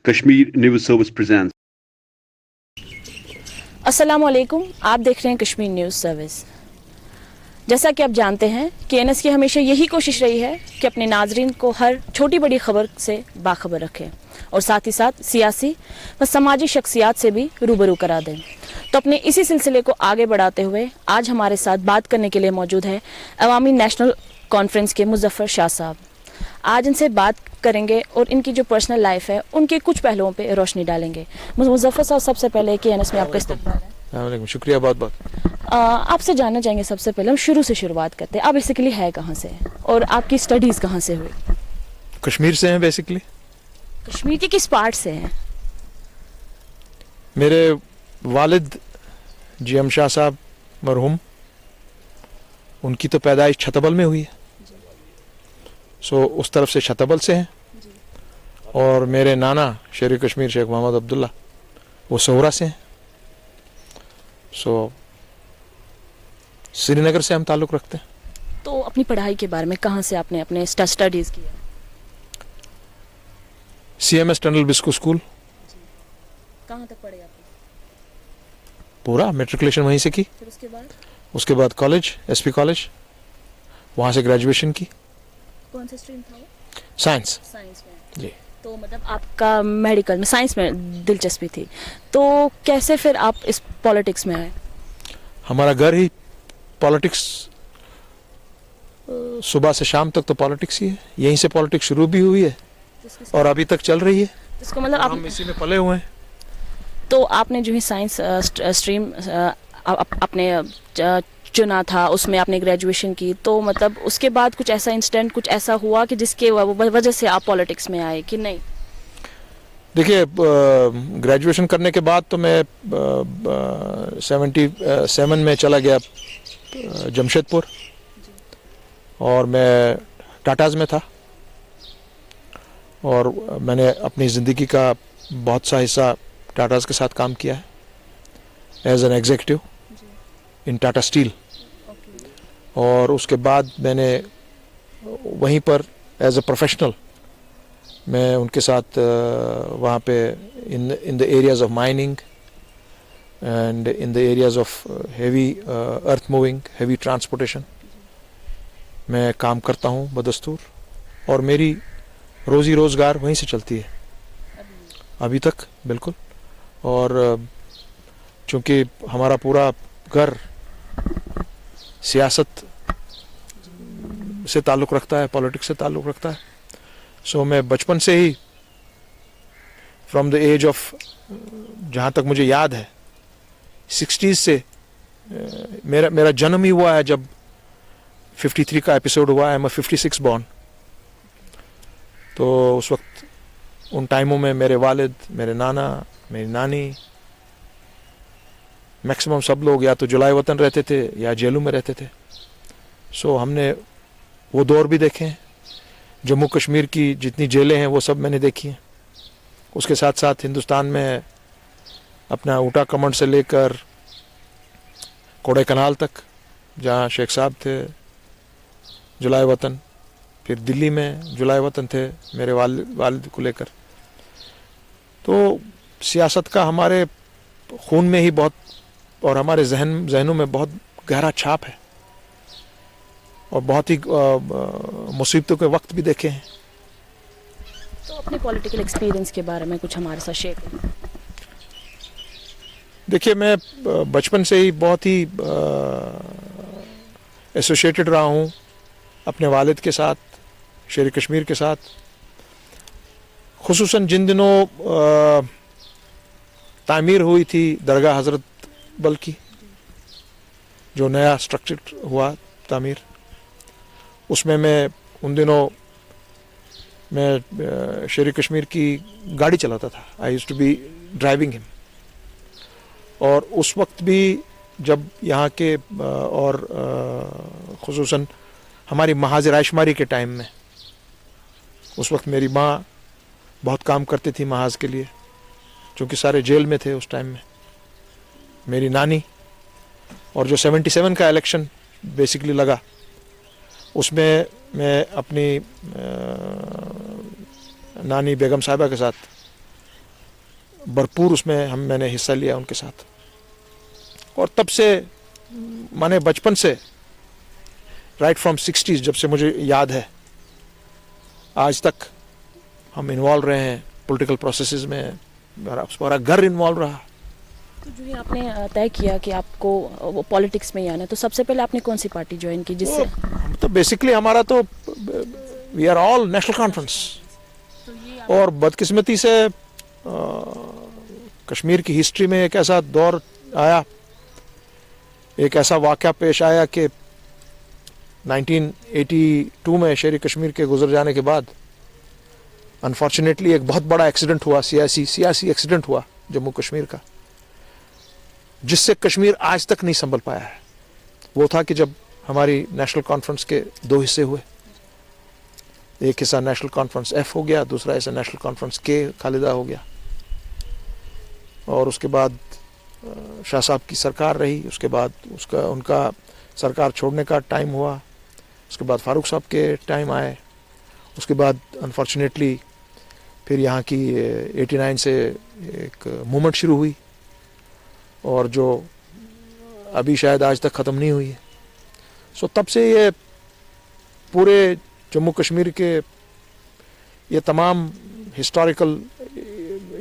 Kashmir News Service presents. अस्सलामुअलैकुम, आप देख रहे हैं कश्मीर न्यूज़ सर्विस। जैसा कि आप जानते हैं कि एनएस की हमेशा यही कोशिश रही है कि अपने नाजरीन को हर छोटी बड़ी खबर से बाखबर रखें और साथ ही साथ सियासी व समाजी शख्सियात से भी रूबरू करा दें। तो अपने इसी सिलसिले को आगे बढ़ाते हुए आज हमारे साथ बात करने के लिए मौजूद है अवामी नेशनल कॉन्फ्रेंस के मुजफ्फर शाह साहब। आज इनसे बात करेंगे और इनकी जो पर्सनल लाइफ है उनके कुछ पहलुओं पे रोशनी डालेंगे। मुजफ्फर साहब, सबसे पहले कि एनएस में आपका इस्तकबाल है। शुक्रिया बहुत बहुत। आपसे जानना चाहेंगे, सबसे पहले हम शुरू से शुरुआत करते हैं, आप बेसिकली है कहाँ से और आपकी स्टडीज़ कहाँ से हुई? कश्मीर से हैं बेसिकली। कश्मीर के किस पार्ट से हैं? मेरे वालिद जीएम शाह साहब मरहूम, उनकी तो पैदाइश छतबल में हुई है, सो उस तरफ से छतबल से हैं। और मेरे नाना शेर कश्मीर शेख मोहम्मद अब्दुल्ला, वो सोहरा से हैं। सो श्रीनगर से हम ताल्लुक़ रखते हैं। तो अपनी पढ़ाई के बारे में, कहाँ से आपने अपने स्टडीज़ किया? CMS टनल बिस्कू स्कूल। कहाँ तक पढ़े आपने? पूरा मेट्रिकुलेशन वहीं से की। फिर उसके बाद कॉलेज, SP कॉलेज, वहाँ से ग्रेजुएशन की। कौन सा स्ट्रीम था वो? साइंस में। जी। तो मतलब आपका मेडिकल में, साइंस में दिलचस्पी थी, तो कैसे फिर आप इस पॉलिटिक्स में आए? हमारा घर ही पॉलिटिक्स, सुबह से शाम तक तो पॉलिटिक्स ही है। यहीं से पॉलिटिक्स शुरू भी हुई है और अभी तक चल रही है। इसको मतलब हम इसी में पले हुए हैं। तो आपने जो है साइंस स्ट्रीम अपने चुना था, उसमें आपने ग्रेजुएशन की, तो मतलब उसके बाद कुछ ऐसा इंसिडेंट, कुछ ऐसा हुआ कि जिसके वजह से आप पॉलिटिक्स में आए कि नहीं? देखिए, ग्रेजुएशन करने के बाद तो मैं 77 में चला गया जमशेदपुर, और मैं टाटाज में था। और मैंने अपनी ज़िंदगी का बहुत सा हिस्सा टाटाज के साथ काम किया है as an executive in Tata Steel. और उसके बाद मैंने वहीं पर एज ए प्रोफेशनल मैं उनके साथ वहाँ पे in the areas of mining and in the areas of heavy earth moving, heavy transportation मैं काम करता हूँ बदस्तूर। और मेरी रोज़ी रोज़गार वहीं से चलती है अभी तक, बिल्कुल। और चूँकि हमारा पूरा घर सियासत से ताल्लुक़ रखता है, पॉलिटिक्स से ताल्लुक़ रखता है, सो मैं बचपन से ही फ्रॉम द एज ऑफ, जहाँ तक मुझे याद है 60s से, मेरा जन्म ही हुआ है जब 53 का एपिसोड हुआ है। मैं 56 बॉर्न। तो उस वक्त उन टाइमों में मेरे वालिद, मेरे नाना, मेरी नानी, मैक्सिमम सब लोग या तो जुलाई वतन रहते थे या जेलों में रहते थे। सो हमने वो दौर भी देखे हैं। जम्मू कश्मीर की जितनी जेलें हैं वो सब मैंने देखी हैं। उसके साथ साथ हिंदुस्तान में अपना ऊटा कमांड से लेकर कोड़े कनाल तक, जहाँ शेख साहब थे जुलाई वतन, फिर दिल्ली में जुलाई वतन थे मेरे वालिद को लेकर। तो सियासत का हमारे खून में ही बहुत, और हमारे जहनों में बहुत गहरा छाप है, और बहुत ही मुसीबतों के वक्त भी देखे हैं। तो अपने पॉलिटिकल एक्सपीरियंस के बारे में कुछ हमारे साथ शेयर करें। देखिए, मैं बचपन से ही बहुत ही एसोसिएटेड रहा हूँ अपने वालिद के साथ, शेर कश्मीर के साथ। खुसूसन जिन दिनों तामीर हुई थी दरगाह हज़रत बल की, जो नया स्ट्रक्चर हुआ तामीर, उसमें मैं उन दिनों मैं शेर कश्मीर की गाड़ी चलाता था। I used to be driving him. और उस वक्त भी जब यहाँ के और खुसूसन हमारी महाज रायशुमारी के टाइम में, उस वक्त मेरी माँ बहुत काम करती थी महाज के लिए, क्योंकि सारे जेल में थे उस टाइम में। मेरी नानी, और जो 77 का इलेक्शन बेसिकली लगा, उसमें मैं अपनी नानी बेगम साहिबा के साथ भरपूर उसमें मैंने हिस्सा लिया उनके साथ। और तब से माने बचपन से राइट फ्रॉम 60s, जब से मुझे याद है आज तक हम इन्वॉल्व रहे हैं पॉलिटिकल प्रोसेसेस में। मेरा घर इन्वॉल्व रहा। तो जो ये आपने तय किया कि आपको पॉलिटिक्स में ही आना है, तो सबसे पहले आपने कौन सी पार्टी ज्वाइन की जिससे? हम तो बेसिकली हमारा तो we are all National Conference. और बदकिस्मती से कश्मीर की हिस्ट्री में एक ऐसा दौर आया, एक ऐसा वाक़या पेश आया कि 1982 में शेर कश्मीर के गुजर जाने के बाद अनफॉर्चुनेटली एक बहुत बड़ा एक्सीडेंट हुआ, सियासी एक्सीडेंट हुआ जम्मू कश्मीर का, जिससे कश्मीर आज तक नहीं संभल पाया है। वो था कि जब हमारी नेशनल कॉन्फ्रेंस के दो हिस्से हुए, एक हिस्सा नेशनल कॉन्फ्रेंस एफ हो गया, दूसरा हिस्सा नेशनल कॉन्फ्रेंस के खालिदा हो गया। और उसके बाद शाह साहब की सरकार रही, उसके बाद उनका सरकार छोड़ने का टाइम हुआ, उसके बाद फारूक साहब के टाइम आए, उसके बाद अनफॉर्चुनेटली फिर यहाँ की 89 से एक मूवमेंट शुरू हुई और जो अभी शायद आज तक ख़त्म नहीं हुई है। सो तब से ये पूरे जम्मू कश्मीर के ये तमाम हिस्टोरिकल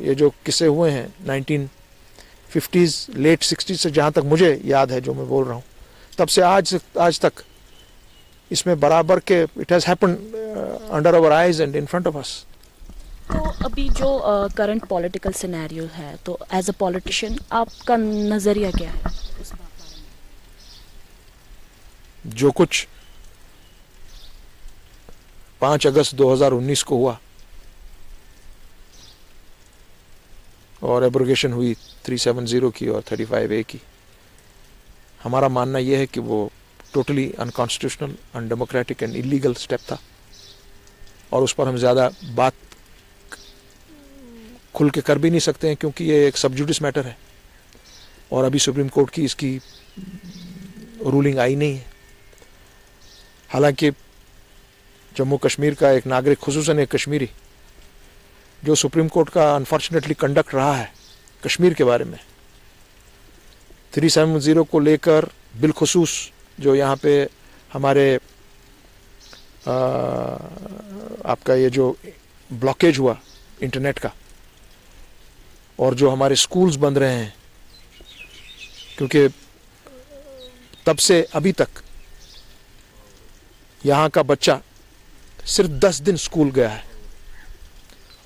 ये जो किस्से हुए हैं 1950s लेट 60s से, जहाँ तक मुझे याद है जो मैं बोल रहा हूँ, तब से आज तक इसमें बराबर के it has happened under our eyes and in front of us. तो अभी जो करंट पॉलिटिकल सिनेरियो है, तो एज अ पॉलिटिशियन आपका नज़रिया क्या है उस बारे में? जो कुछ 5 अगस्त 2019 को हुआ और एब्रोगेशन हुई 370 की और 35A की, हमारा मानना यह है कि वो totally unconstitutional, undemocratic and illegal step था और उस पर हम ज़्यादा बात खुल के कर भी नहीं सकते हैं क्योंकि ये एक सब जुडिस मैटर है और अभी सुप्रीम कोर्ट की इसकी रूलिंग आई नहीं है। हालांकि जम्मू कश्मीर का एक नागरिक, खुसूसन एक कश्मीरी, जो सुप्रीम कोर्ट का अनफॉर्चुनेटली कंडक्ट रहा है कश्मीर के बारे में 370 को लेकर, बिलखुसूस जो यहाँ पे हमारे आपका ये जो ब्लॉकेज हुआ इंटरनेट का और जो हमारे स्कूल्स बंद रहे हैं, क्योंकि तब से अभी तक यहाँ का बच्चा सिर्फ 10 दिन स्कूल गया है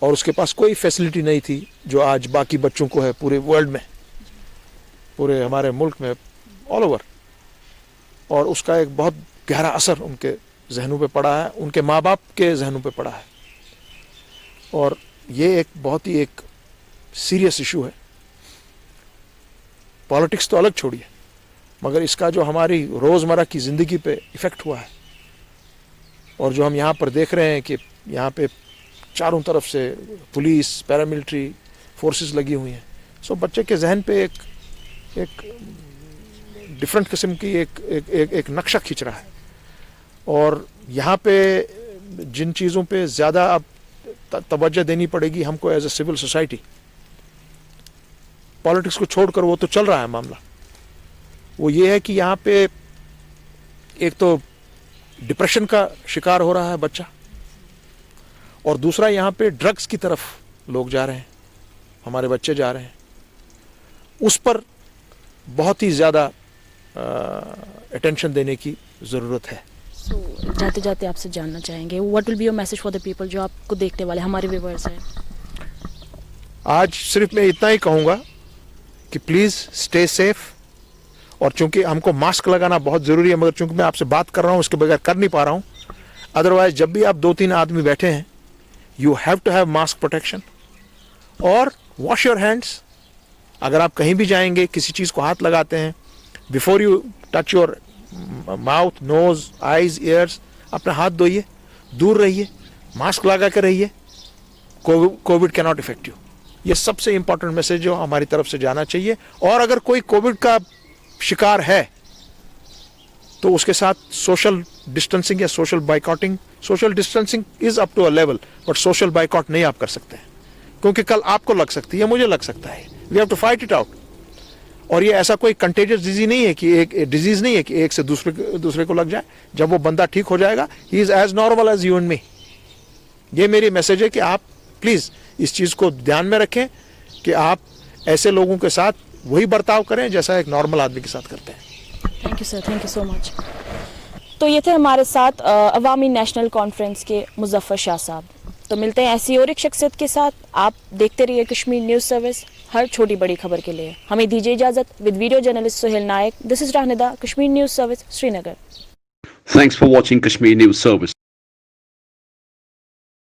और उसके पास कोई फैसिलिटी नहीं थी जो आज बाकी बच्चों को है पूरे वर्ल्ड में, पूरे हमारे मुल्क में, ऑल ओवर। और उसका एक बहुत गहरा असर उनके जहनों पे पड़ा है, उनके माँ बाप के जहनों पे पड़ा है और ये एक बहुत ही एक सीरियस इशू है। पॉलिटिक्स तो अलग छोड़िए, मगर इसका जो हमारी रोज़मर्रा की ज़िंदगी पे इफ़ेक्ट हुआ है और जो हम यहाँ पर देख रहे हैं कि यहाँ पे चारों तरफ से पुलिस, पैरामिलिट्री फोर्सेस लगी हुई हैं, सो बच्चे के जहन पे एक डिफरेंट किस्म की एक नक्शा खींच रहा है। और यहाँ पे जिन चीज़ों पे ज़्यादा अब तवज्जो देनी पड़ेगी हमको as a civil society, politics को छोड़कर वो तो चल रहा है मामला, वो ये है कि यहाँ पे एक तो डिप्रेशन का शिकार हो रहा है बच्चा और दूसरा यहाँ पे ड्रग्स की तरफ लोग जा रहे हैं, हमारे बच्चे जा रहे हैं, उस पर बहुत ही ज़्यादा अटेंशन देने की ज़रूरत है। जाते जाते आपसे जानना चाहेंगे, what will be your message for the people जो आपको देखने वाले हमारे व्यूअर्स हैं? आज सिर्फ मैं इतना ही कहूँगा कि प्लीज़ स्टे सेफ। और चूंकि हमको मास्क लगाना बहुत ज़रूरी है, मगर चूंकि मैं आपसे बात कर रहा हूँ उसके बगैर कर नहीं पा रहा हूँ, अदरवाइज जब भी आप 2-3 आदमी बैठे हैं you have to have mask protection और वॉश योर हैंड्स। अगर आप कहीं भी जाएंगे, किसी चीज़ को हाथ लगाते हैं, before you touch your mouth, nose, eyes, ears, अपना हाथ धोइए, दूर रहिए, मास्क लगा कर रहिए, covid can not effect you. ये सबसे इंपॉर्टेंट मैसेज जो हमारी तरफ से जाना चाहिए। और अगर कोई कोविड का शिकार है तो उसके साथ सोशल डिस्टेंसिंग या social boycotting, social distancing is up to a level, but social boycott नहीं आप कर सकते हैं, क्योंकि कल आपको लग सकती है, मुझे लग सकता है. We have to fight it out. और ये ऐसा कोई कंटेजियस डिजीज नहीं है कि एक से दूसरे को लग जाए. जब वो बंदा ठीक हो जाएगा, he is as normal as you and me. ये मेरी मैसेज है कि आप प्लीज इस चीज को ध्यान में रखें कि आप ऐसे लोगों के साथ वही बर्ताव करें जैसा एक नॉर्मल आदमी के साथ करते हैं. Thank you sir, thank you so much. तो ये थे हमारे साथ अवामी नेशनल कॉन्फ्रेंस के मुजफ्फर शाह साहब. तो मिलते हैं ऐसी और एक शख्सियत के साथ. आप देखते रहिए कश्मीर न्यूज़ सर्विस, हर छोटी बड़ी खबर के लिए. हमें दीजिए इजाज़त. With video journalist Suhail Naik, this is Rahnida, Kashmir news service, Srinagar. Thanks for watching Kashmir News Service.